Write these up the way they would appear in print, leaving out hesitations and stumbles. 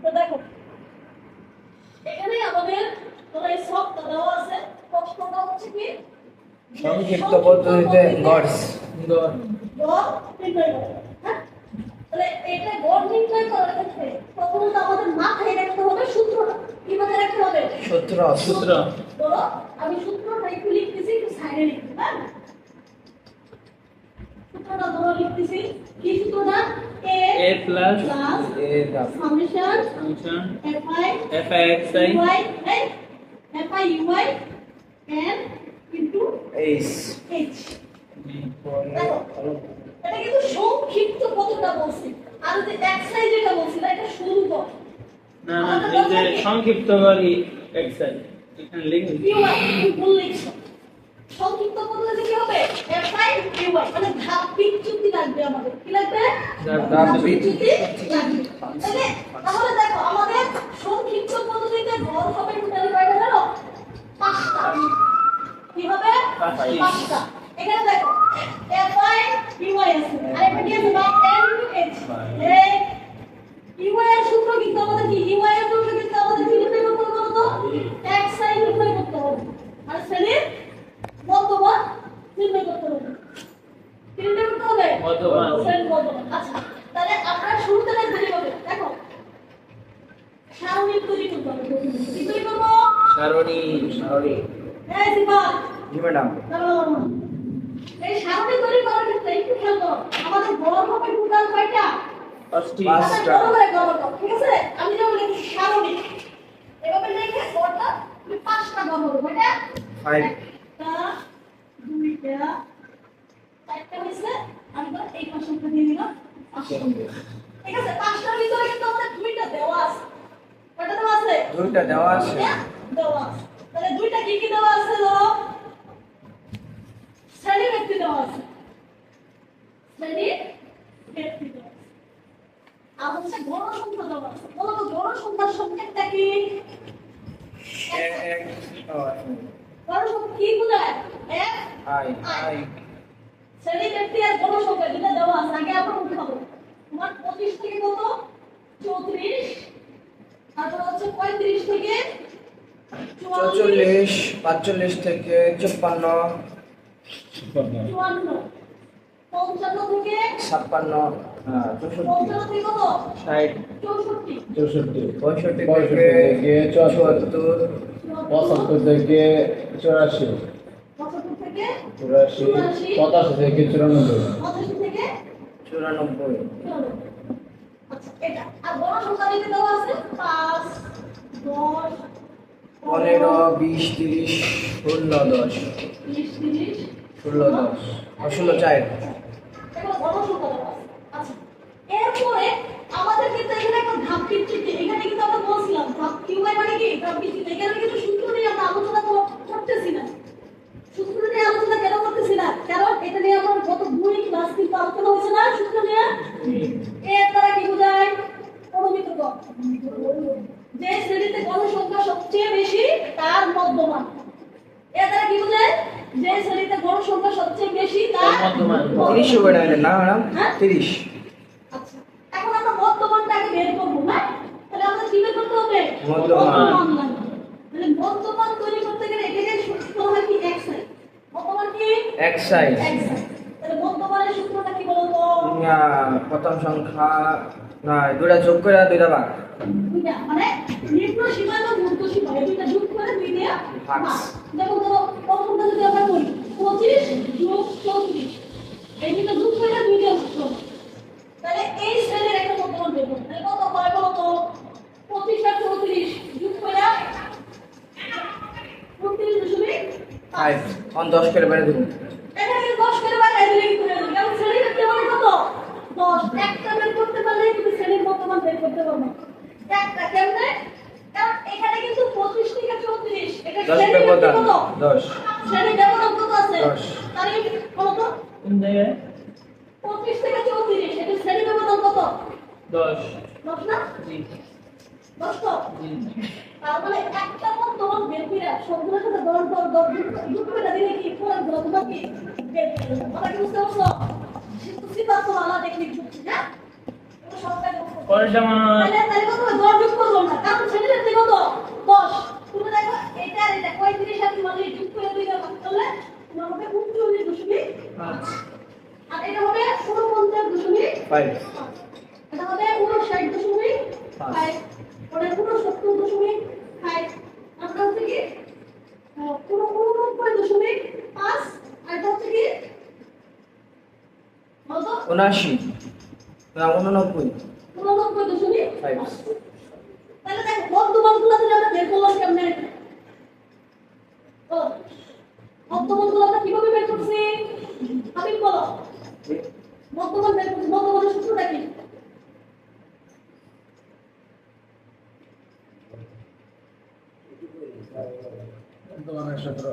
তো দেখো এখানে আমাদের তোরা এই সবটা দেওয়া আছে। প্রশ্নটা হচ্ছে কি সংক্ষিপ্ত পদ্ধতিতে গড় গড় নির্ণয় করো। হ্যাঁ, তাহলে এটা গড় নির্ণয় করার ক্ষেত্রে প্রথমত আমাদের মাথায় রাখতে হবে সূত্রটা। কি মাথায় রাখতে হবে? সূত্র। ধরো আমি সূত্রটা একটু লিখতেছি, একটু সাইডে লিখতে। হ্যাঁ, সূত্রটা ধরো লিখতেছি। কি সূত্রটা? a plus এ দাও summation function fi fixi uy right fi uy n into H h। দেখো এটা কিন্তু সংক্ষিপ্ত পদটা বলছি, আর যে এক্সারসাইজ যেটা বলছি এটা শুরু কর। না না এই যে সংক্ষিপ্ত করি xi এখানে লিখুন uy ভুল লিখছো। সংক্ষিপ্ত পদ্ধতিতে কি হবে? fi uy মানে ধাপ বিচ্যুতি লাগবে আমাদের। কি লাগবে? ধাপ বিচ্যুতি লাগবে। তাহলে দেখো আমাদের সংক্ষিপ্ত পদ্ধতিতে গড় হবে টোটালি কয়টা জানো? 5টা। কি হবে? পাঁচটি। 5টা। এখানে দেখো fi uy আছে আর এটা কি আছে? n into h। এই uy এর সূত্র কিন্তু আমাদের কি? uy এর সূত্র কিন্তু আমাদের কি নির্ণয় করতে হবে বলো তো? xi নির্ণয় করতে হবে আর শ্রেণীর মধ্যমান নির্ণয় করতে হবে। কি নির্ণয় করতে হবে? মধ্যমান। শ্রেণীর মধ্যমান। আচ্ছা, তাহলে আমরা শুরুতে লিখতে হবে। দেখো সারণী তৈরি করতে হবে। কি তৈরি করব? সারণী এই সিম্পল। জি ম্যাডাম। এই সারণী তৈরি করার ক্ষেত্রে একটু খেয়াল করো। আমাদের গড় হবে টোটাল কয়টা? 5টি পাঁচটা। বড় করে গড় করো, ঠিক আছে? আমি যেমন লিখি সারণী, এভাবে লিখে গড়টা তুমি 5টা গড় হবে। কয়টা? 5 একটা, দুইটা, চারটা হয়েছে। আমি তো এই পাঁচটা দিয়ে দিলাম। 5টা। ঠিক আছে? 5টার ভিতরে কিন্তু আমাদের 2টা দেওয়া আছে। কয়টা দেওয়া আছে? 2টা দেওয়া আছে। 2টা দেওয়া আছে। তাহলে 2টা কি কি দেওয়া আছে ধরো? শ্রেণী ব্যক্তি দেওয়া আছে। শ্রেণী ব্যক্তি দেওয়া আছে। আর হচ্ছে গড় সংখ্যা দেওয়া আছে। বলো তো গড় সংখ্যার সংকেতটা কি? গড় সংখ্যা কি বোঝায়? f আই শ্রেণী ব্যক্তি আর গড় সংখ্যা যেটা দেওয়া আছে আগে আমরা উঠাবো। তোমার 25 থেকে কত? 34। তারপর হচ্ছে 35 থেকে 44 45 থেকে 56 54 55 থেকে 56 64 55 থেকে কত? 60 64 65 65 থেকে থেকে 74 74 75 থেকে 84 75 থেকে 84 85 থেকে 94 85 থেকে 94 আচ্ছা এটা আর বড় সংখ্যা দিতে দেওয়া আছে 5 10 15 20 30 16 10 20 30 16 10 16 4 এগুলো বড় সংখ্যা দেওয়া আছে। আচ্ছা এরপরে আমাদের কিন্তু এখানে একটা ধাপ বিচ্যুতি, এখানে কিন্তু আমরা বলছিলাম ধাপ কিউআই মানে কি? ধাপ বিচ্যুতি। এখানে কিন্তু সূত্র নিয়ে আমরা আলোচনা করতেছি না। সূত্র নিয়ে আলোচনা কেন করতেছি না? কারণ এটা নিয়ে আমরা গত 2 ক্লাস কিন্তু আলোচনা হয়েছে না সূত্র নিয়ে। এর দ্বারা কি বোঝায়? অনুমিত গড়। যে শ্রেণীতে গড় সংখ্যা সবচেয়ে বেশি তার মধ্যমান। এর দ্বারা কি বোঝায়? যে শ্রেণীতে গড় সংখ্যা সবচেয়ে বেশি তার মধ্যমান। 30 হবে না এটা, না ম্যাডাম হ্যাঁ? 30 আচ্ছা এখন আমরা মধ্যমানটাকে বের করব না? তাহলে আমাদের কি বের করতে হবে? মধ্যমান। লাগবে। তাহলে মধ্যমান তৈরি করতে গেলে এটাকে সূত্র হয় কি? xi। মধ্যমান কি? xi xi। তাহলে মধ্যমানের সূত্রটা কি বলতো? প্রথম সংখ্যা না দুটা যোগ করে আর দুইটা ভাগ দুইটা মানে নিম্ন সীমা এবং ঊর্ধ্ব সীমা এই দুইটা যোগ করে দুই দিয়ে ভাগ। ভাগ। যেমন ধরো প্রথমটা যদি আমরা করি 25 যোগ 34 এই দুইটা যোগ করে দুই দিয়ে ভাগ করব। তাহলে এই শ্রেণীর একটা মধ্যমান বের করব। তাহলে কত হয় বলো তো? 25 আর 34 যোগ করে 29.5 5 10 করে বেড়ে দেবো এখানে 10 করে বাড়াই দিলে কি করে হবে? কারণ শ্রেণীর ব্যক্তি মানে কত? 10 একটা বের করতে পারলে তুমি শ্রেণীর মধ্যমান বের করতে পারবে। একটা কেমনে? কারণ এখানে কিন্তু 25 থেকে 34 এটা 10 শ্রেণীর ব্যক্তি ব্যবধান কত? 10 শ্রেণীর ব্যবধান কত আছে? 10 তাহলে বলো তো কোন জায়গায় 25 থেকে 34 এটা শ্রেণীর ব্যবধান কত? 10 10 না? জি 10 তো? জি তার মানে একটা মধ্যমান বের করে সবগুলোর সাথে 10 যোগ করে দিলে কি পুরো তোমার কি বের করে দেবে। কথা কি বুঝতে পারছো? সিদ্ধান্ত আলাদা টেকনিক হচ্ছে না? এটা সবটাই পরেরটা মনে হয় তাহলে কত হয়? 10 যোগ বলবো না, কারণ শ্রেণীর থেকে কত 10। তুমি দেখো এটা আর এটা 35 আর 44 যোগ করে দুইটা ভাগ করলে তোমার হবে 39.5 আর এটা হবে 49.5 এটা হবে 59.5 ওটা 69.5 আমরা হচ্ছে কি 99.5 আর এটা হচ্ছে কি কত 79 না 89 99.5 তাহলে দেখো মধ্যমানগুলো থেকে আমরা বের করলাম কেমনে ও মধ্যমানগুলো আমরা কিভাবে বের করছি আমি বলো মধ্যমান বের করছি মধ্যমানের সূত্রটা কি তোমার সূত্র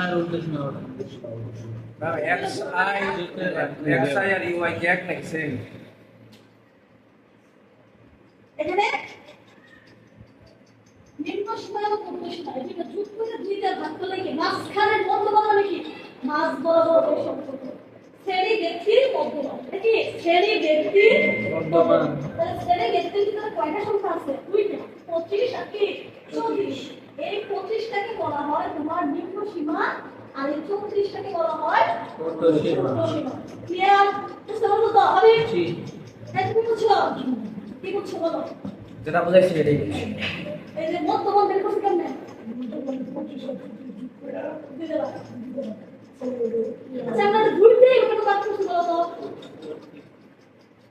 আর উদ্দেশ্য না xi আর uy কি এক নাকি সেম? এখানে নিম্ন সীমা এবং উর্ধ্ব সীমা এটা যোগ করে দুইটা ভাগ করলে কি মাঝখানের মধ্যমান মানে কি মাঝ বরাবর এই সম্পর্ক শ্রেণী ব্যক্তির মধ্যমান এটা কি শ্রেণী ব্যক্তির মধ্যমান তাহলে শ্রেণী ব্যক্তির ভিতরে কয়টা সংখ্যা আছে দুইটা 25 আর কি 34 এই 25 টাকে বলা হয় তোমার নিম্ন সীমা আর এই 34 টাকে বলা হয় উর্ধ্ব সীমা। ক্লিয়ার বুঝতে পারছো তো আমি জি এই তুমি বুঝছো কি বুঝছো বলো যেটা বুঝাইছি এটাই বলছি। এই যে মধ্যমান বের করছি কেমনে আচ্ছা আমরা দুই দিয়ে কেন ভাগ করছি বলো তো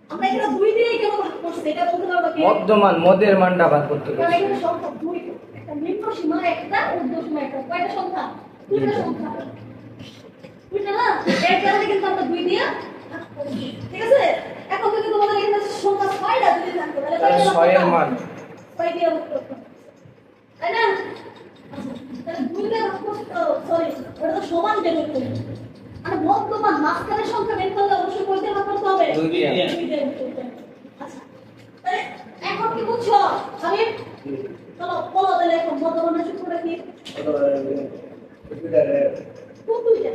আমরা এখানে দুই দিয়ে কেন ভাগ করছি এটা বলতে পারবো কি মধ্যমান মদের মানটা বাদ করতে কারণ বলছি। এখানে সংখ্যা দুই একটা নিম্ন সীমা একটা ঊর্ধ্ব সীমা একটা কয়টা সংখ্যা দুইটা সংখ্যা বুঝলে না এর কারণে কিন্তু আমরা দুই দিয়ে ভাগ করছি ঠিক আছে এখন যদি তোমাদের এখানে সংখ্যা 6টা যদি থাকতো তাহলে তাহলে 6 এর মান 6 দিয়ে ভাগ করতে তাই না তাহলে দুই দিয়ে ভাগ করতে সরি ওটা তো সমান বের করতে আর মধ্যমান মাঝখানের সংখ্যা বের করলে অবশ্যই কয় দিয়ে ভাগ করতে হবে দুই দিয়ে। দুই দিয়ে ভাগ করতে হবে। আচ্ছা তাহলে এখন কি বুঝছো আমি চলো বলো তাহলে এখন মধ্যমানের সূত্রটা কি কোন দুইটা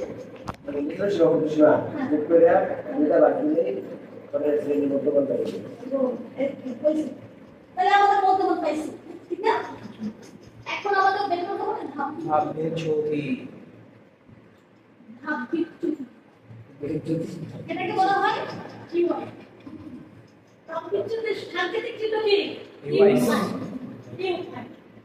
তাহলে আমাদের মধ্যমান পাইছি ঠিক না এখন আমাদের বের করতে হবে ধাপ ভাববে ছবি ধাপ বিচ্যুতি এটাকে বলা হয় কি হয় ধাপ বিচ্যুতির সাংকেতিক চিহ্ন কি UI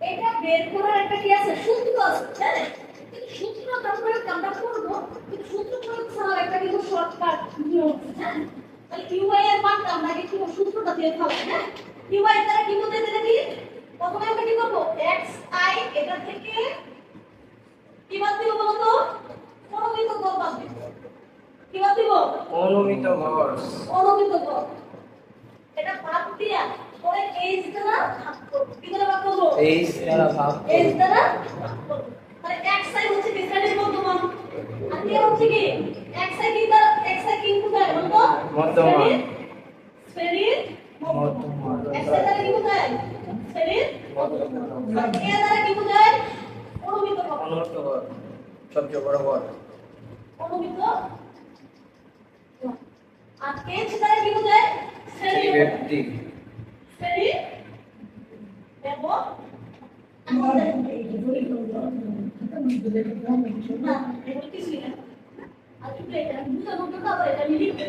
এটা বের করার একটা কি আছে সূত্র আছে জানেন কিন্তু সূত্র তারপরে আমরা করব কিন্তু সূত্র প্রয়োগ ছাড়া একটা কিন্তু শর্টকাট নিয়ম আছে হ্যাঁ তাহলে ইউআই এর মানটা আমরা আগে কি সূত্রটা দিয়ে খাবো হ্যাঁ ইউআই দ্বারা কি বলতে দিলে কি প্রথমে আমরা কি করব xi এটা থেকে কি বাদ দিব বলো তো অনুমিত গড় বাদ দিব কি বাদ দিব অনুমিত গড় অনুমিত গড় এটা বাদ দিয়া পরে h দ্বারা ভাগ করব কি দ্বারা ভাগ করব h দ্বারা ভাগ h দ্বারা ভাগ করব তাহলে xi হচ্ছে কি শ্রেণীর মধ্যমান আর কি হচ্ছে কি xi কি দ্বারা xi কি কোথায় বলতো মধ্যমান। শ্রেণীর মধ্যমান। xi দ্বারা কি কোথায় শ্রেণীর মধ্যমান আর a দ্বারা কি কোথায় অনুমিত গড় অনুমিত গড় সবচেয়ে বড় গড় অনুমিত গড়। আর h দ্বারা কি কোথায় শ্রেণীর মধ্যমান। ব্যক্তি শ্রেণী এবং না এটা কিছুই না আর একটু এটা বুঝানোর জন্য আবার এটা আমি লিখতে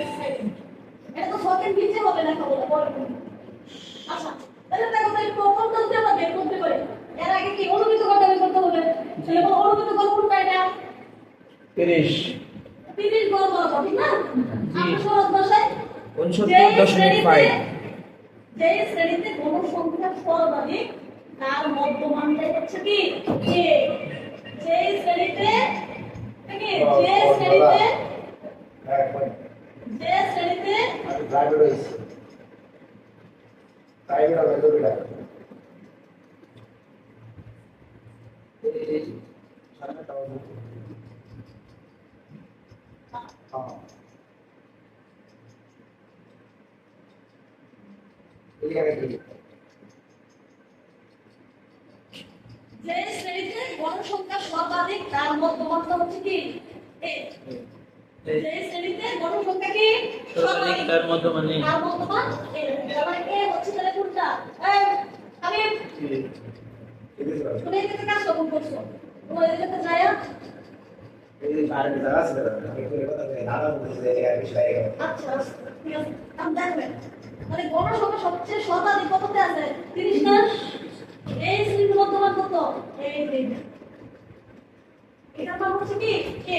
এটা তো সেকেন্ড নিচে হবে না খাবো পরে আচ্ছা তাহলে দেখো তাহলে প্রথমটা যদি আমরা বের করতে পারি এর আগে কি অনুমিত গড়টা বের করতে হবে তাহলে অনুমিত গড় কোনটা এটা 30 30 গড় বরাবর ঠিক না আমরা সহজ ভাষায় 69.5 যে শ্রেণীতে কোন সংখ্যা সর্বাধিক তার মধ্যমানটাই হচ্ছে কি যে শ্রেণীতে কি যে শ্রেণীতে যে শ্রেণীতে গণসংখ্যা সর্বাধিক তার মধ্যমানটা হচ্ছে কি এ যে শ্রেণীতে গণসংখ্যা কি সর্বাধিক তার মধ্যমান এ। তার মধ্যমান এ তার মানে এ হচ্ছে তাহলে কোনটা তুমি এই ক্ষেত্রে কাজ কখন করছো? তোমার এই ক্ষেত্রে যায় আচ্ছা ঠিক আছে আমি দেখবেন মানে গণসংখ্যা সবচেয়ে শতাধিক কততে আছে 30 না এই শ্রেণীর মধ্যমান কত এই যে এটা মান হচ্ছে কি কে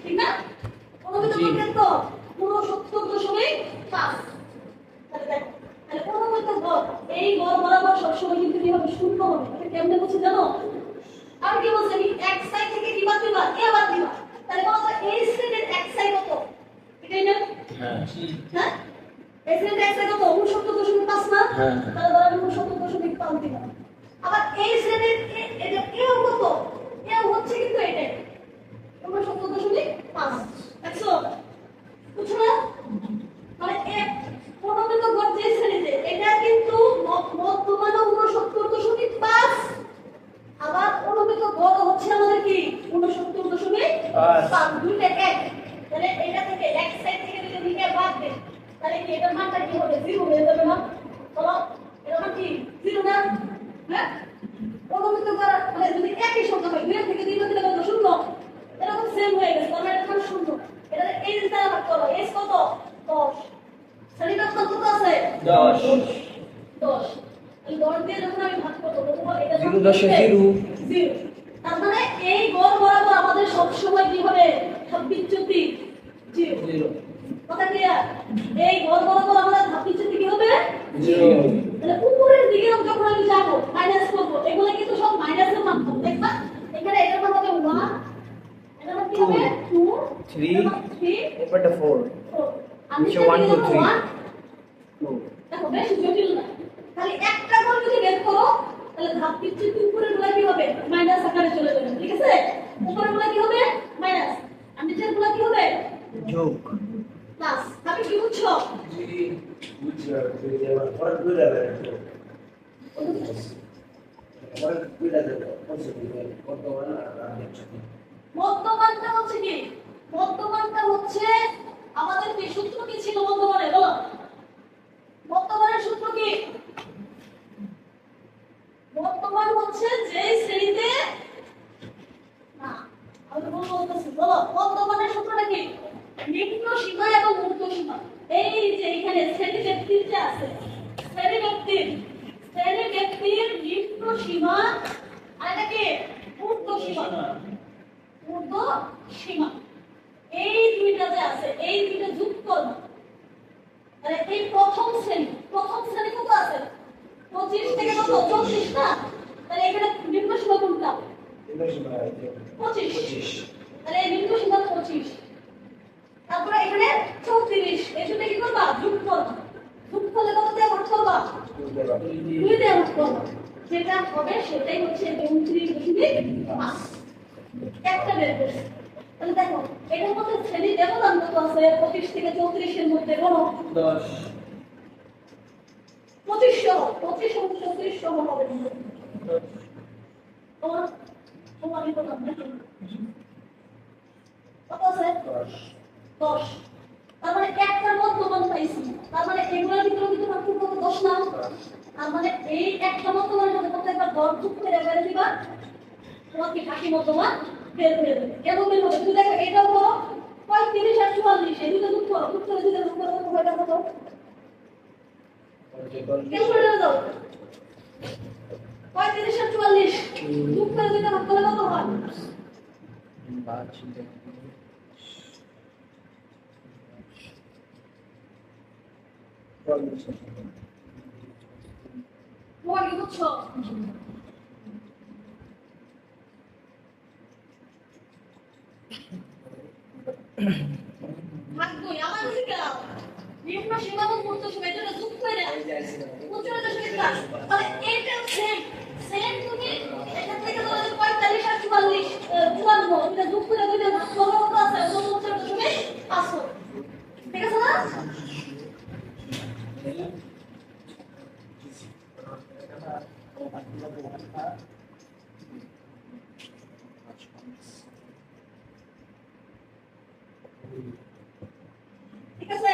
ঠিক না অনুমিত গড় তো 69.5 তাহলে দেখো তাহলে অনুমিত গড় এই গড় বরাবর সবসময় কিন্তু কি হবে শূন্য হবে এটা কেমনে বুঝি জানো আর কি বলছে আমি এক সাইড থেকে কি বাদ দিবা এ বাদ দিবা তাহলে বলো তো এই শ্রেণীর এক সাইড কত এটাই না হ্যাঁ হ্যাঁ এই শ্রেণীর এক সাইড কত 69.5 না হ্যাঁ। তাহলে ধরো 69.5 দিবা আবার এই শ্রেণীর এটা এও কত এও হচ্ছে কিন্তু এটাই 69.5 দেখছো বুঝছো না মানে এক অনুমিত গড় যে শ্রেণীতে এটা কিন্তু মধ্যমান 69.5 আবার অনুমিত গড় হচ্ছে আমাদের কি 69.5 দুইটা এক তাহলে এটা থেকে এক সাইড থেকে যদি দিকে বাদ দেন তাহলে কি এটার মানটা কি হবে 0 হয়ে যাবে না চলো এর মান কি 0 না হ্যাঁ অনুমিত গড় মানে যদি একই সংখ্যা হয় 2 থেকে 3 দিলে কত শূন্য এরকম সেম হয়ে গেছে তাহলে এটা মান শূন্য এটা এই যে দ্বারা ভাগ করো s কত 10 শ্রেণীটা কত আছে 10 এই গড় দিয়ে যখন আমি ভাগ করব তখন এটা 0.0 0 তার মানে এই গড় বরাবর আমাদের সব সময় কি হবে ধাপবিচ্যুতি 0 কথা ক্লিয়ার এই গড় বরাবর আমাদের ধাপবিচ্যুতি কি হবে 0 তাহলে উপরের দিকে যখন আমি যাব মাইনাস করব এগুলো কিন্তু সব মাইনাসের মান হবে দেখবা এখানে এটার মান হবে 1 এটার মান কি হবে 2 3 3 এরপরটা 4 আমি নিচে 1 2 3 2 দেখো বেশি জটিল না খালি একটা করে যদি বের করো তাহলে ধাপ বিচ্যুতি উপরের গুলা কি হবে মাইনাস আকারে চলে যাবে ঠিক আছে উপরের গুলা কি হবে মাইনাস আর নিচের গুলা কি হবে যোগ প্লাস আমি কি বুঝছো মধ্যমানটা হচ্ছে কি মধ্যমানটা হচ্ছে আমাদের কি সূত্র কি ছিল মধ্যমানে বলো মধ্যমানের সূত্র কি বর্তমান হচ্ছে যে শ্রেণীতে না আমি বলতেছি বলো বর্তমানের সূত্রটা কি নিম্ন সীমা এবং ঊর্ধ্ব সীমা এই যে এখানে শ্রেণী ব্যক্তির যে আছে শ্রেণী ব্যক্তির নিম্ন সীমা আর এটা কি ঊর্ধ্ব সীমা ঊর্ধ্ব সীমা এই দুইটা যে আছে এই দুইটা যোগ করো তাহলে এই প্রথম শ্রেণী কত আছে 25 থেকে কত 34 না তাহলে এখানে নিম্ন সীমা কোনটা 25 তাহলে এই নিম্ন সীমা 25 তারপরে এখানে 34 এই দুটো কি করবা যোগ করলে কত দিয়ে ভাগ করবা 2 দিয়ে ভাগ করবা যেটা হবে সেটাই হচ্ছে 29.5 একটা বের করছি তাহলে দেখো এটার মধ্যে শ্রেণী ব্যবধান কত আছে 25 থেকে 34 এর মধ্যে গণো 10 25 সহ 34 সহ হবে তোমার তোমার কত আছে 10 তার মানে একটার মধ্যমান পাইছি তার মানে এগুলোর ভিতরে কিন্তু পার্থক্য কত 10 না তার মানে এই একটা মধ্যমানের সাথে প্রত্যেকবার 10 যোগ করে বের দিবা তোমার কি বাকি মধ্যমান বের করে দেবে কেন বের হবে তুমি দেখো এটাও করো 35 আর 44 এই দুটো যোগ করে দিলে যোগ করে কত হয় কত কেন করে দাও 35 আর 44 যোগ করে দিলে ভাগ করলে কত হয় তোমার কি বুঝছো ভাগ কই আমার কাছে কেন নিম্ন সীমা এবং ঊর্ধ্ব সীমা এটা যোগ করে উচ্চতা সীমা মানে এটা সেম তুমি এখান থেকে ধরো 45 আর 44 54 এটা যোগ করে দিলে ভাগ কত আছে 69.5 ঠিক আছে না ঠিক আছে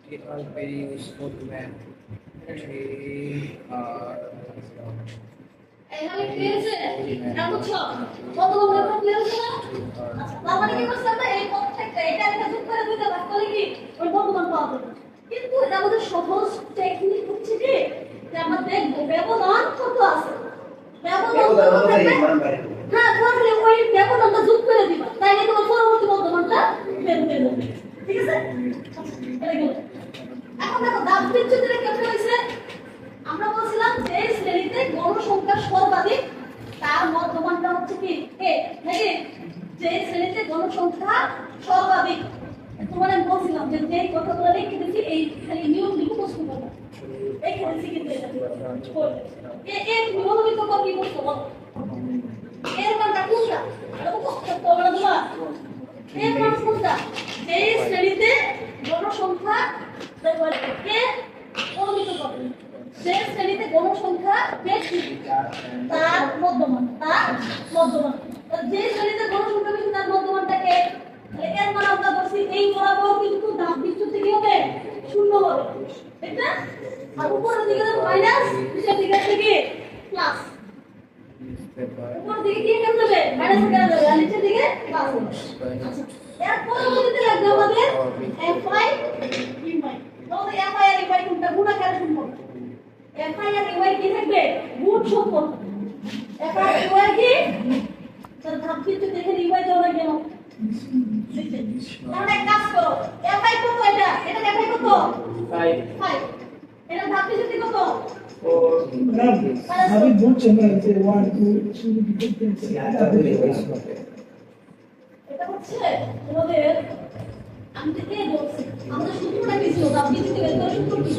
Tips are very useful when they are এইভাবে ক্লিয়ার হয়েছে? এটা বুঝছো? কতগুলো ব্যাপার ক্লিয়ার হয়েছে না? আচ্ছা, তার মানে কি করছে আমরা এই প্রত্যেকটা এটা একটা যোগ করে দুইটা ভাগ করে কি ওই বর্তমান পাওয়া যাবে। কিন্তু এটা আমাদের সহজ টেকনিক হচ্ছে কি যে আমরা দেখবো ব্যবধান কত আছে। ব্যবধান কত থাকবে? হ্যাঁ, তাহলে ওই ব্যবধানটা যোগ করে দিবা। তাইলে তোমার পরবর্তী বর্তমানটা বের হয়ে যাবে। ঠিক আছে? আচ্ছা, এটা গেল। এখন দেখো দাব বিচ্যুতিটা কেমন হয়েছে? আমরা বলছিলাম যে শ্রেণীতে গণসংখ্যা সর্বাধিক তার মধ্যমানটা হচ্ছে কি এ নাকি যে শ্রেণীতে গণসংখ্যা সর্বাধিক তোমার আমি বলছিলাম যে যে কথাগুলো লিখে দিচ্ছি এই খালি নিয়ম লিখে প্রশ্ন করবো এখানে শিখে দিয়ে এর নিয়মিত কি করতে বলো এর মানটা কোনটা এটা মুখস্থ করতে হবে না তোমার এর মান কোনটা যে শ্রেণীতে জনসংখ্যা কে অনুমিত করে যে শ্রেণীতে গণসংখ্যা বেশি তার মধ্যমান যে শ্রেণীতে গণসংখ্যা বেশি তার মধ্যমানটাকে এর মানে আমরা বলছি এই বরাবর কিন্তু দাব বিচ্যুতি কি হবে শূন্য হবে ঠিক না আর উপরের দিকে মাইনাস নিচের দিকে থেকে প্লাস উপরের দিকে কি কেমন যাবে মাইনাস কেন যাবে আর নিচের দিকে প্লাস এর পরবর্তীতে লাগবে আমাদের fi ই আমাদের fi আর ই কোনটা গুণাকারে সম্পর্ক fi আর ই কি থাকবে গুণ সম্পর্ক fi আর ই কি তার ধাপ কিন্তু দেখে ই দাও না কেন তাহলে এক কাজ করো fi কত এটা fi কত 5 এটা ধাপ কিন্তু কত আমি বলছি না যে 1 2 এটা হচ্ছে আমাদের আমি তো কে বলছি আমাদের সূত্রটা কি ছিল ধাপ কিন্তু বের করার সূত্র কি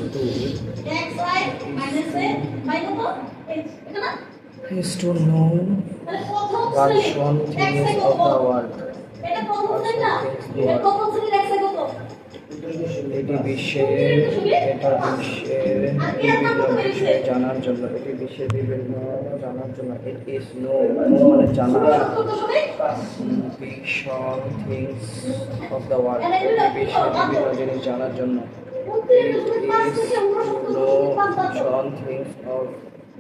xy a বাই কত h এটা না is to know তাহলে প্রথম শ্রেণী one thing xy of কত the world. এটা প্রথম শ্রেণী না এটা প্রথম শ্রেণীর xy কত এটি বিশ্বের বিভিন্ন বিষয় জানার জন্য it is know মানে জানা ভীষণ things of the world এটি বিশ্বের বিভিন্ন জিনিস জানার জন্য it is know ভীষণ things of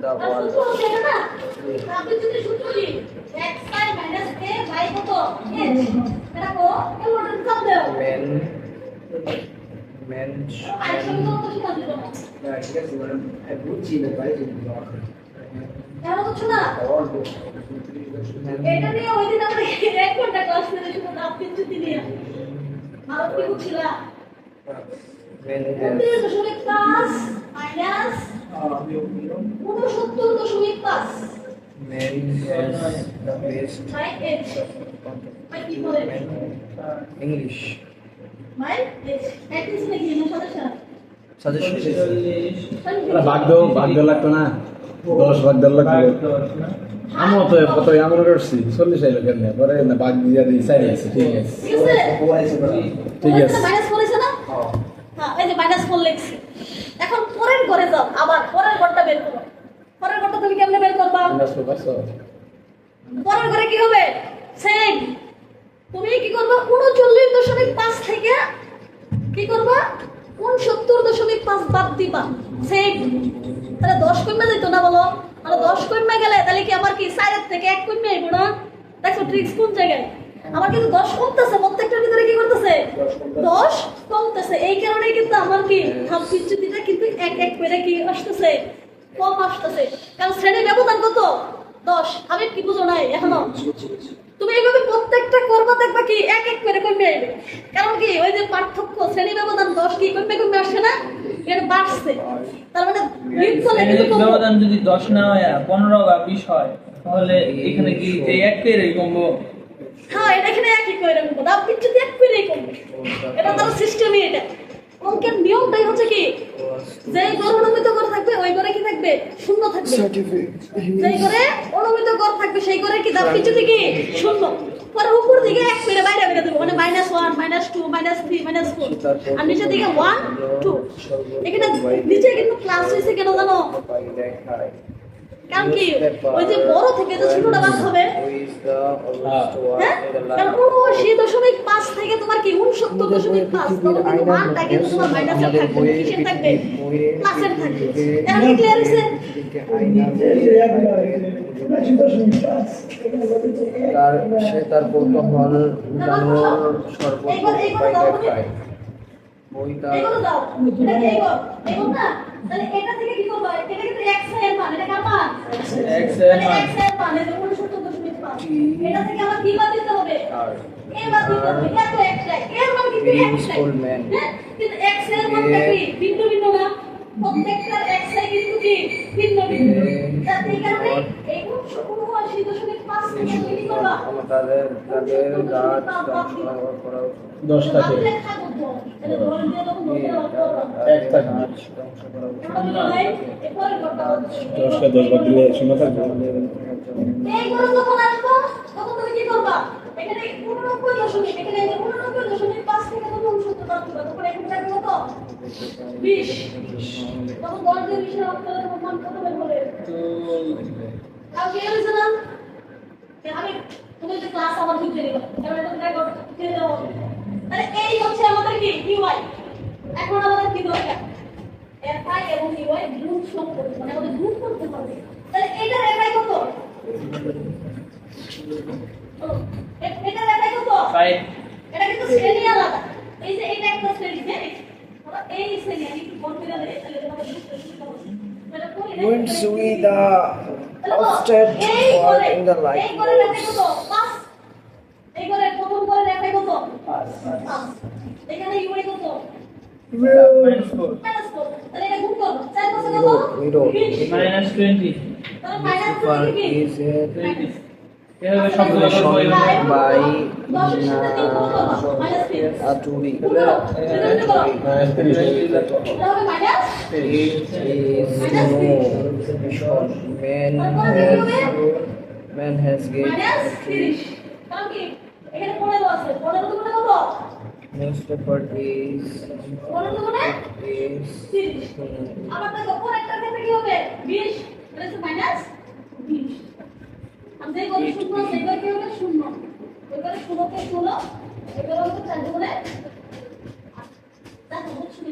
the world আপনি যদি সূত্র কি xy a বাই কত h এটা কো ক্যালকুলেটর চাপ দাও আরেকটা তো শিখা দিল এমন কিছু না এটা নিয়ে ওই দিন আমরা 1 ঘন্টা ক্লাস করে শুধু দাব বিচ্যুতি নিয়ে আর কি বুঝছিল 29.5 minus 69.5 man has the best by h by কি বলে English বাই h একই ছিল কি না suggestion ভাগ দাও লাগতো না 10 ভাগ দাও লাগতো আমও তো কত এমন করছি 40 আইলো কেন পরে না ভাগ দিয়া দিই সাইড আছে ঠিক আছে ঠিক আছে মাইনাস করেছে না হ্যাঁ এই যে মাইনাস 4 লিখছি এখন পরের ঘরে যাও আবার পরের ঘরটা বের করো পরের ঘরটা তুমি কেমনে বের করবা পরের ঘরে কি হবে সেম তুমি কি করবা 39.5 থেকে কি করবা 69.5 বাদ দিবা সেম তাহলে 10 কমে যেত না বলো আর 10 কমে গেলে তাহলে কি আমার কি 4 থেকে 1 কমে আইবো না দেখো ট্রিক্স কোন জায়গায় আমার কিন্তু 10 কমতেছে প্রত্যেকটার ভিতরে কি করতেছে 10 কমতেছে এই কারণেই কিন্তু আমার কি ধাপ বিচ্যুতিটা কিন্তু এক এক করে কি আসতেছে কম আসতেছে কারণ শ্রেণী ব্যবধান কত 10 আমি কি বুঝো নাই এখনো তুমি এইভাবে প্রত্যেকটা করবা দেখবা কি এক এক করে কমে আইবে কারণ কি ওই যে পার্থক্য শ্রেণী ব্যবধান 10 কি কমে আসছে না এটা বাড়ছে তার মানে বিয়োগফলে কিন্তু ব্যবধান যদি 10 না হয় 15 বা 20 হয় তাহলে এখানে কি এই এক পেয়ারই কমবো? হ্যাঁ এটা এখানে একই করে রাখবো দাম কিছু এক করে কমবে এটা তার সিস্টেমই এটা অঙ্কের নিয়মটাই হচ্ছে কি যে ঘর অনুমিত ঘর থাকবে ওই ঘরে কি থাকবে শূন্য থাকবে যেই ঘরে অনুমিত ঘর থাকবে সেই ঘরে কি দাম কিছু থেকে শূন্য পরে উপর দিকে এক করে বাইরে বের দেবো মানে -1 -2 -3 -4 আর নিচের দিকে 1 2 এখানে নিচে কিন্তু ক্লাস হইছে কেন জানো কারণ কি ওই যে বড় থেকে যে ছোটটা বাদ হবে হ্যাঁ কারণ 79.5 থেকে তোমার কি 69.5 তখন কিন্তু মানটা কিন্তু তোমার মাইনাসে থাকবে কিসের থাকবে প্লাসের থাকবে এখন কি ক্লিয়ার হইছে তার কৌতূহল জানানোর সর্বোচ্চ উপায় দেখায় বইটা এগুলো দাও এটা কি এগুলো না তাহলে এটা থেকে কি করব এটা কিন্তু x এর মান এটা কার মান x এর মান x এর মান এটা 69.5 এটা থেকে আমার কি বাদ দিতে হবে আর a বাদ দিতে হবে এটা তো x লাই এর মান কিন্তু x লাই হ্যাঁ কিন্তু x এর মানটা কি ভিন্ন ভিন্ন না প্রত্যেকটার x লাই কিন্তু কি ভিন্ন ভিন্ন তাই এই কারণে এই 69.5 থেকে কি করবা তাদের গাছ ধ্বংস করা 10 টাকা এটা ধরে দিয়ে তখন ধরে এক টাকা গাছ ধ্বংস করা উচিত। 10 টা 10 বার দিলে শূন্য থাকবে এই করে যখন আসবো তখন তুমি কি করবা এখানে 89 এখানে 89.5 থেকে তুমি 69 পাচ্ছো তখন এখানে থাকবে কত 20 তখন 10 দিয়ে 20 এর অক্ষরের মান কত বের হবে তো আর কি হইছে না আমি তুমি যে ক্লাস আমার বুঝতে দিবা এবার এটা রেকর্ড দিয়ে দাও তাহলে এই হচ্ছে আমাদের কি ইউআই এখন আমাদের কি দরকার এফআই এবং ইউআই গ্রুপ শো করতে মানে আমাদের গ্রুপ করতে হবে তাহলে এইটার এফআই কত এটার এফআই কত 5 এটা কিন্তু শ্রেণী আলাদা এই যে এটা একটা শ্রেণী এই শ্রেণী আমি একটু বন্ধ করে দেই তাহলে এটা আমাদের বুঝতে সুবিধা হবে এটা কোন Once we the outside or in the light এই করে এফআই কত 5 এই করে প্রথম করে এফআই কত 5 এখানে ইউআই কত -4 মাইনাস 4 তাহলে এটা গুণ করব 4 পাশে কত মিডো 20 -20 তাহলে মাইনাস super 20 কি is a 20 এভাবে সবগুলো করব by 10 এর সাথে 3 গুণ করব মাইনাস 3 Aturi. এটা হবে minus It is no man has gained minus 30 কারণ কি এখানে 15 আছে 15 তো কত newspaper is 15 মানে 30 আবার দেখো পরেরটার ক্ষেত্রে কি হবে 20 মানে মাইনাস 20 আমি যেই করে শূন্য সেই করে কি হবে শূন্য এবারে শূন্যকে শূন্য এবারে হচ্ছে 4 গুণে দেখো বুঝছো না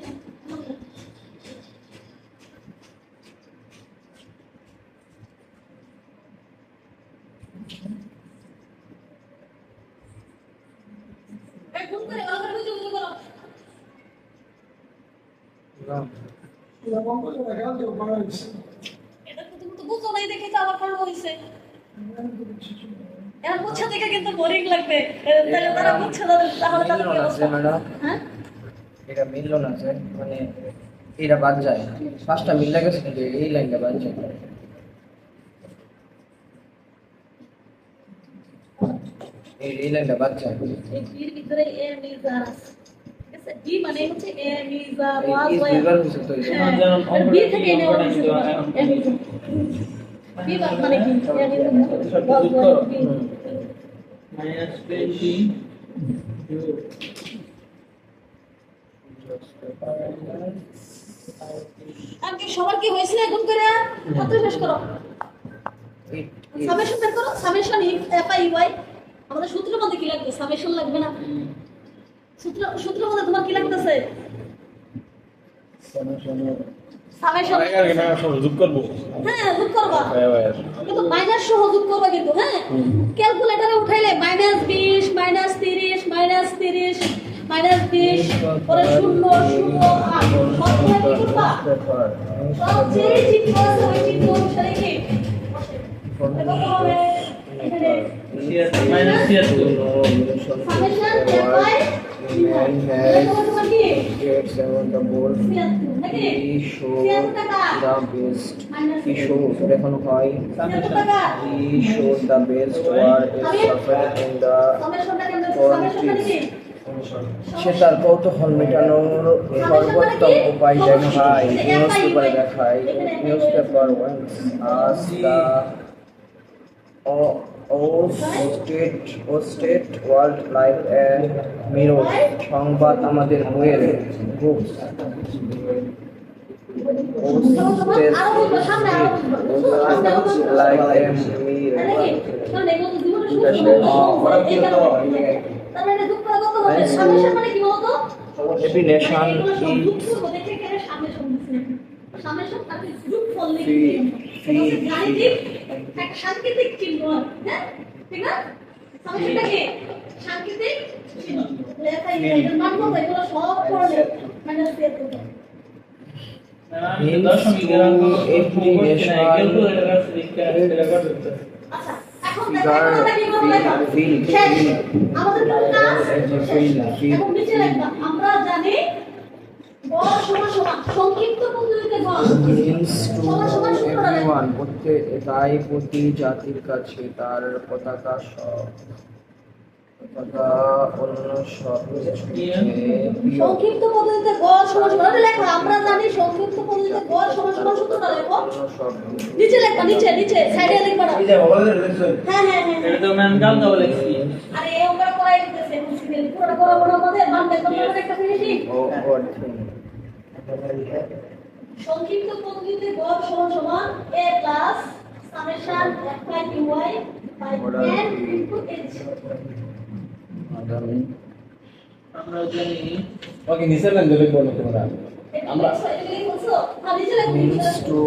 এই গুণ করে ভালো করে বুঝো করো এটা তো তুমি তো বুঝো নাই দেখে তো আমার পড়া হইছে এর বুঝা থেকে কিন্তু বোরিং লাগবে তাহলে তারা বুঝছে না তাহলে তাদের কি অবস্থা ম্যাডাম হ্যাঁ এটা মিললো না স্যার মানে এটা বাদ যায় পাঁচটা মিল গেছে কিন্তু এই লাইনটা বাদ যায় এই লাইনটা বাদ যায় এই বির ভিতরে এ মিজার আছে ঠিক আছে ডি মানে হচ্ছে এ মিজার ওয়াজ এই দুইবার হয়েছে তো এই জন্য। আর বি থেকে এনে এ মিজার বি মানে কি এ মিজার ওয়াজ বি -20 আর কি সবার কি হয়েছে গুণ করে কত শেষ করো সামেশন বের করো সামেশন এফ আই ওয়াই আমাদের সূত্রের মধ্যে কি লাগবে সামেশন লাগবে না সূত্রের মধ্যে তোমার কি লাগতেছে সামেশন যোগ করবো হ্যাঁ যোগ করবা কিন্তু মাইনাস সহ যোগ করবা কিন্তু হ্যাঁ ক্যালকুলেটরে উঠাইলে -20 -30 -30 -20 পরে 0 0 8 সবগুলো কি করবা সব যে চিহ্ন আছে ওই চিহ্ন অনুসারে কি বসে কত হবে এখানে -76 summation F I man has gets on the board. He showed the best. He showed দেখানো হয় he showed the best work is perfect in the qualities. সে তার কৌতূহল মেটানোর সর্বোত্তম উপায় দেখায় নিউজ পেপার আজ the state world life and mirror সংবাদ আমাদের বইয়ের books life and every nation সাংকেতিক চিহ্ন, হ্যাঁ ঠিক না? সাংকেতিক সাংকেতিক চিহ্ন এর মান কত? এগুলো সব পড়লে মানে every nation আচ্ছা এখন আমাদের কাজ এখন নিচে রাখবা। আমরা জানি গড় সমান সমান সংক্ষিপ্ত পদ্ধতিতে গড় means to সমান সমান সূত্র রাখবা। everyone তাই প্রতি জাতির কাছে তার পতাকা অন্য সব সংক্ষিপ্ত পদ্ধতিতে গড় সমান সমান এটা লেখা। আমরা জানি সংক্ষিপ্ত পদ্ধতিতে গড় সমান সমান সূত্রটা লেখো। নিচে লেখবা, নিচে নিচে সাইডে লিখবা না। হ্যাঁ হ্যাঁ হ্যাঁ এটা তো ম্যাম কাল দাও লিখছি। আরে এই আমরা করাই দিতেছে মুশকিল পুরো করা বড় আমাদের মানতে কত একটা ফিনিশিং। সংক্ষিপ্ত পদ্ধতিতে গড় সমান সমান a plus summation f by dy by n into h। আমরা জানি ওকে নিচে লাইন ধরে বলো তোমরা আমরা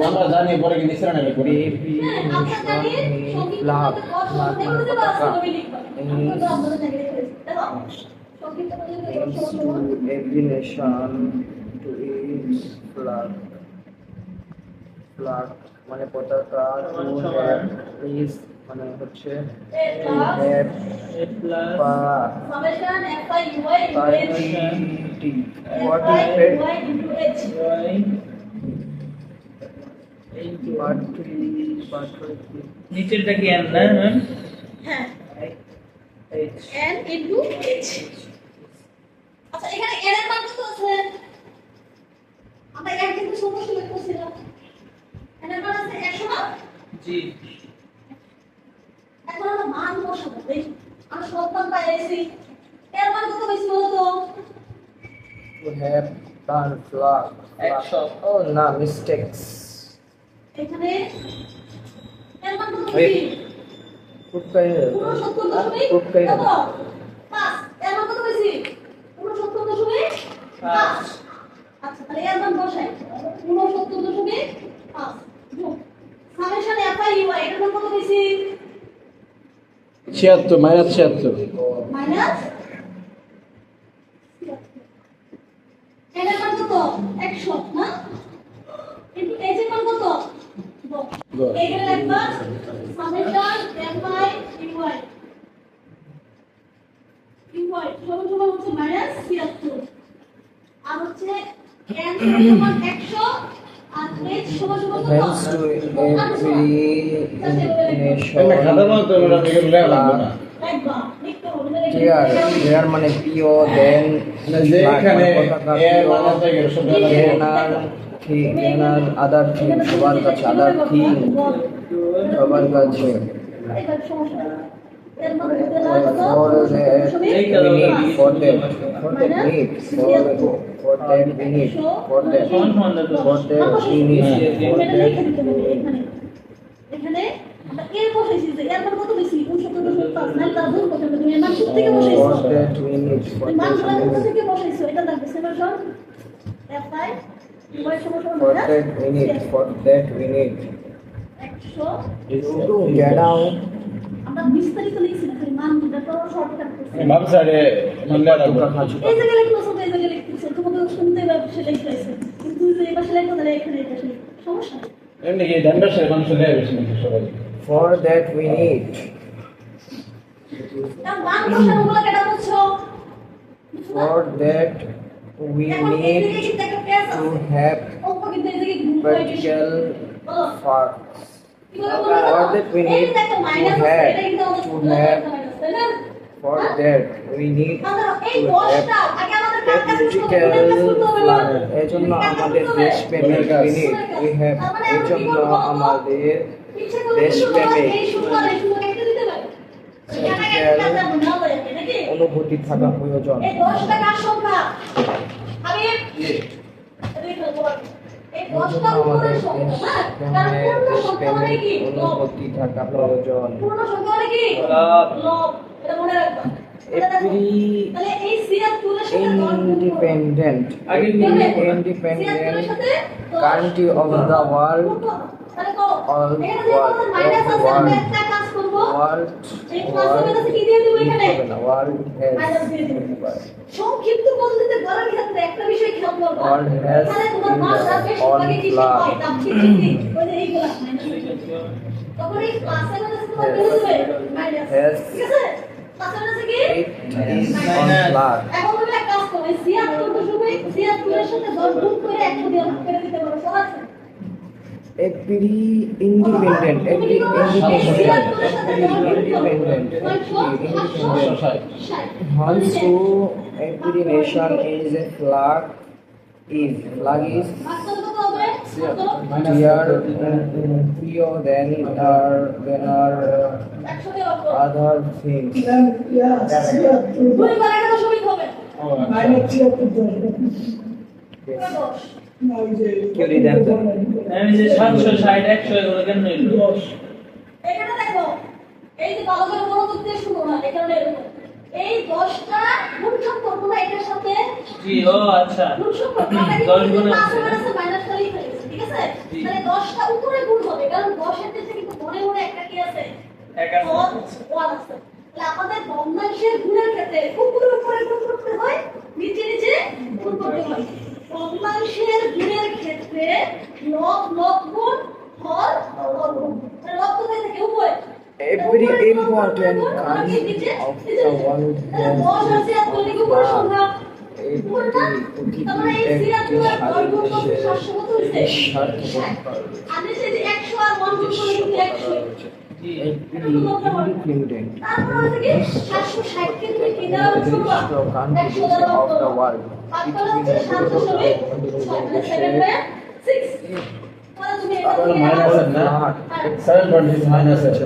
আমরা জানি পরে কি নিচে লাইন লিখব every nation to its flag মানে পতাকা to have is মানে হচ্ছে have a plus summation f by y into h what y is it into h y into নিচেরটা কি n না ম্যাম? হ্যাঁ h n ইনটু h। আচ্ছা এখানে n এর মান কত আছে? আমরা এখানে কিন্তু সমস্যা লিখছিলাম। n এর মান আছে 100 না? জি এখন আমরা মান বসাবো। এই আমরা সব মান পাইছি। এর মান কত বেশি বলতো? to have done flag 100 oh no mistakes এখানে এর মান কত বেশি? Putkai 69.5 কত? 5 এর মান কত বেশি? 69.5। আচ্ছা তাহলে এর মান বসাই 69.5 যোগ সামেশন f বাই y এর মান কত বেশি? 76 মাইনাস 76 মাইনাস এর মান কত? 100 না? কিন্তু এই যে মান কত? 10 এখানে লিখবা সামেশন f বাই y সমান হচ্ছে মাইনাস 76 আর হচ্ছে n সমান 100 আর h সমান কত? hence to every nation এটা খাতা মত আমরা দেখে লেখা লাগবে না লিখবা লিখতে হবে here মানে po then যে এখানে এর মানে তো এর শব্দ then other thing সবার কাছে other thing সবার কাছে এবার সমস্যা এর মান for that we need for that we need এখানে আমরা এর বসাইছি যে এর মান কত বেশি 69.5 না তার ভুল কথা তুমি এর মান কোথা থেকে বসাইছো for that we need তুমি মান কোথা থেকে বসাইছো এটা লাগবে সেমাশন f বাই y সমান for that we need 100 get out আমরা বিস্তারিত লিখছি না খালি মান দুটো তো শর্টকাট করছি বাম সাইডে মানলে লাগবে এই জায়গায় লিখছো এই জায়গায় লিখছো তোমাকে শুনতে বা সে লিখছো কিন্তু তুই যে এই পাশে লিখো তাহলে এখানে এটা সমস্যা এমনি কি ডান্ডা সাইডে মানুষ লেখা বেশি সবাই for that we need তা মান বসানোগুলো কেটে বুঝছো For that, we এখন এই জায়গায় need কিন্তু একটা পেজ to আছে have অঙ্ক কিন্তু এই জায়গায় গুণ করে বেশি practical বলো facts. কিভাবে বলবো For that, we এই need যে একটা to মাইনাস আছে have এটা কিন্তু আমাদের to ছোট have একটা মাইনাস তাই না For that, we need আমাদের এই to 10টা have আগে আমাদের কাজ করতে হবে practical গুণের কাজ করতে হবে না facts. এই জন্য আমাদের দেশপ্রেমিক we need. We have এই জন্য আমাদের ইচ্ছা করলে দেশপ্রেমিক এই সুন্দর একটা দিতে পারে এখানে একটা কাজ না হয়ে নাকি অনুভূতি থাকা প্রয়োজন। এই 10 টাকার সংখ্যা আমি দেখো বল এই 10 টাকার উপরে সংখ্যা হ্যাঁ কারণ পূর্ণ সংখ্যা মানে কি অনুভূতি থাকা প্রয়োজন। পূর্ণ সংখ্যা মানে কি লব। লব এটা মনে রাখবা Every তাহলে এই সিয়াতুর সাথে independent country of the world তাহলে কো all এখানে যে আমাদের মাইনাস আছে আমরা একটা কাজ করব এই ক্লাসের মধ্যে কি দিয়ে দেব এখানে world মাইনাস দিয়ে দেব সংক্ষিপ্ত পদ্ধতিতে বলার ক্ষেত্রে একটা বিষয় খেয়াল করবা All has এখানে তোমার ভাষা বেশ all ভাগে কি plus. হয় তাপ ঠিক ঠিক ওই যে এইগুলা মাইনাস তখন এই ক্লাসের মধ্যে তোমার বের হবে মাইনাস Has ঠিক আছে ক্লাসের মধ্যে কি it is on plus. এখন তুমি এক কাজ করো 76 তো শুধু 76 এর সাথে 10 গুণ করে 100 দিয়ে ভাগ করে দিতে পারো সহজ Every independent also every nation is a flag is dear than our other things. Curie them. আমি যে 760 100 এগুলো কেন নিল এখানে দেখো এই যে ভালো করে মনোযোগ দিয়ে শুনো না এখানে এরকম এই 10টা গুণফল করব না এটার সাথে জি ও আচ্ছা গুণফল করব না 10 গুণ আছে আছে মাইনাসটা লিখে দিয়েছি ঠিক আছে তাহলে 10টা উপরে গুণ হবে কারণ 10 এর নিচে কিন্তু মনে মনে একটা কি আছে এক আছে ওয়ান আছে তাহলে আমাদের ভগ্নাংশের গুণের ক্ষেত্রে উপরে উপরে গুণ করতে হয় নিচে নিচে গুণ করতে হয় ভগ্নাংশের গুণের ক্ষেত্রে লব লব গুণ হর হর গুণ তাহলে লব কোথায় থাকে উপরে Every important country of the world has independent of the world. Minus আছে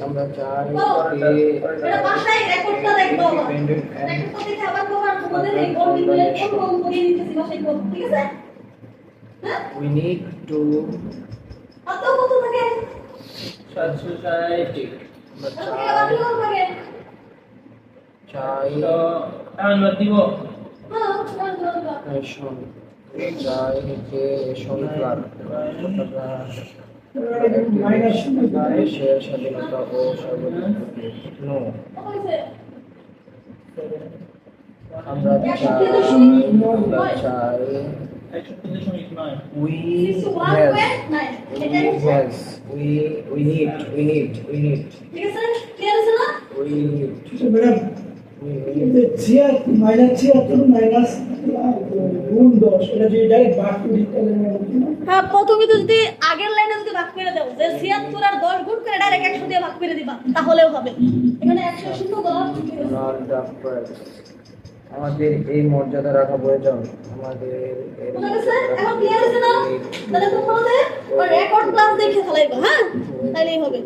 আমরা চাই we need to 760 চাই তো এখন বাদ দিব রেশন চাই যে রেশন কার্ড দেশের স্বাধীনতা ও সার্বভৌমত্ব নো আমরা চাই 1.9 we need হ্যাঁ প্রথমে তো যদি আগের লাইনে যদি ভাগ করে দাও যে 76 আর 10 গুণ করে ডাইরেক্ট 100 দিয়ে ভাগ করে দিবা তাহলেও হবে এখানে 100 শূন্য বলা আমাদের এই মর্যাদা রাখা প্রয়োজন আমাদের এখন ক্লিয়ার আছে না তাহলে তোমাদের রেকর্ড ক্লাস দেখে ফেলাইবা হ্যাঁ তাহলেই হবে